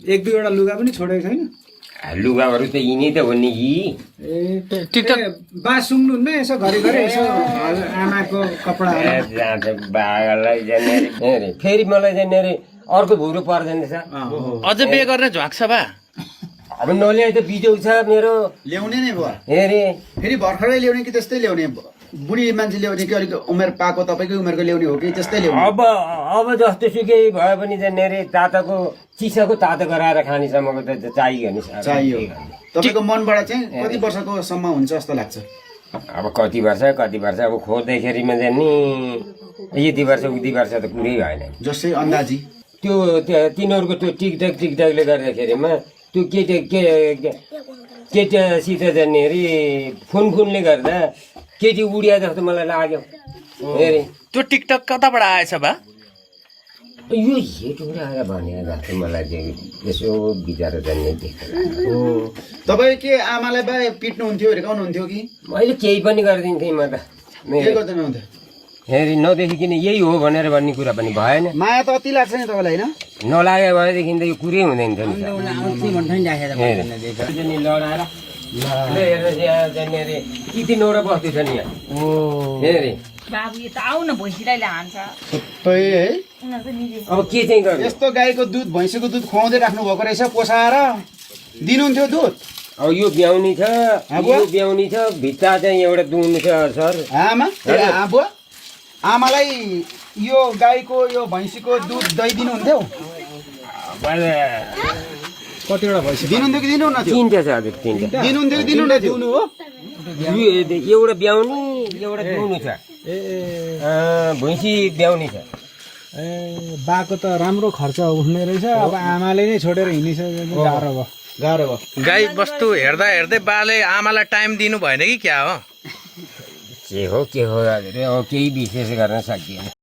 एक दुईवटा लुगा पनि छोडेको छैन? लुगाहरू त यिनै त हो नि कि। टिकटक बा सुन्नुहुन्न यसो घरिघरि यसो आमाको कपडा जान्छ बाघलाई जाने अरे फेरि मलाई जाने अरे अर्को भुरो पर्दैन छ। अझ बिहे गर्ने झ्वाक छ बा? अब नल्याए त बिजौ छ मेरो। ल्याउने नै भयो हेरे फेरि भर्खरै ल्याउने कि त्यस्तै ल्याउने? बुढी मान्छे ल्याउने कि अलिक उमेर पाएको तपाईँकै उमेरको ल्याउने हो कि त्यस्तै ल्याउने? अब जस्तो सुकै भए पनि जाने अरे ताताको चिसाको तातो गराएर खानेसम्मको त चाहियो नि। चाहियो। तपाईँको मनबाट चाहिँ कति वर्षको सम्म हुन्छ जस्तो लाग्छ? अब कति वर्ष अब खोज्दैखेरिमा चाहिँ नि यति वर्ष उति वर्ष त कुरै भएन। जस्तै अन्दाजी त्यो तिनीहरूको त्यो टिकटकले गर्दाखेरिमा त्यो केटासित जाने अरे फोनले गर्दा केटी उडिया जस्तो मलाई लाग्यो। हेरे त्यो टिकटक कताबाट आएछ बा? यो हेटबाट आएर भनेर जस्तो मलाई चाहिँ यसो विचार जान्ने देख्छ। तपाईँ के आमालाई बा पिट्नुहुन्थ्यो हिर्काउनुहुन्थ्यो कि? मैले केही पनि गरिदिन्थेँ म त। के गर्दैन हुन्थ्यो? हेरी नदेखिकन यही हो भनेर भन्ने कुरा पनि भएन। माया त अति लाग्छ नि तपाईँलाई होइन? नलागे भएदेखि त यो कुरै हुँदैन थियो नि। तिनवटा बस्ती छ नि यहाँ। हेरे बाबु यो त आऊ न भैँसीलाई हान्छ। सबै है अब के चाहिँ गर्नु? यस्तो गाईको दुध भैँसीको दुध खुवाउँदै राख्नु भएको रहेछ पोसाएर दिनुहुन्थ्यो दुध। अब यो ब्याउनी छ भित्ता चाहिँ एउटा दुहुनु छ सर। आमा बुवा आमालाई यो गाईको यो भैँसीको दुध दही दिनुहुन्थ्यो? कतिवटा भइसक्यो? दिनुहुन्थ्यो कि दिनुहुन्न थियो? तिनवटा छ हजुर, तिनवटा दिनुहुन्थ्यो कि दिनुहुन्न थियो? एउटा ब्याउनी एउटा दुहुनु छ। भैँसी ब्याउनी छ। बाको त राम्रो खर्च उठ्ने रहेछ। अब आमाले नै छोडेर हिँडिसक्यो। गाह्रो भयो। गाई बस्तु हेर्दा हेर्दै बाले आमालाई टाइम दिनु भएन कि क्या हो? के हो हजुर, अब केही विशेष गर्न सकिएन।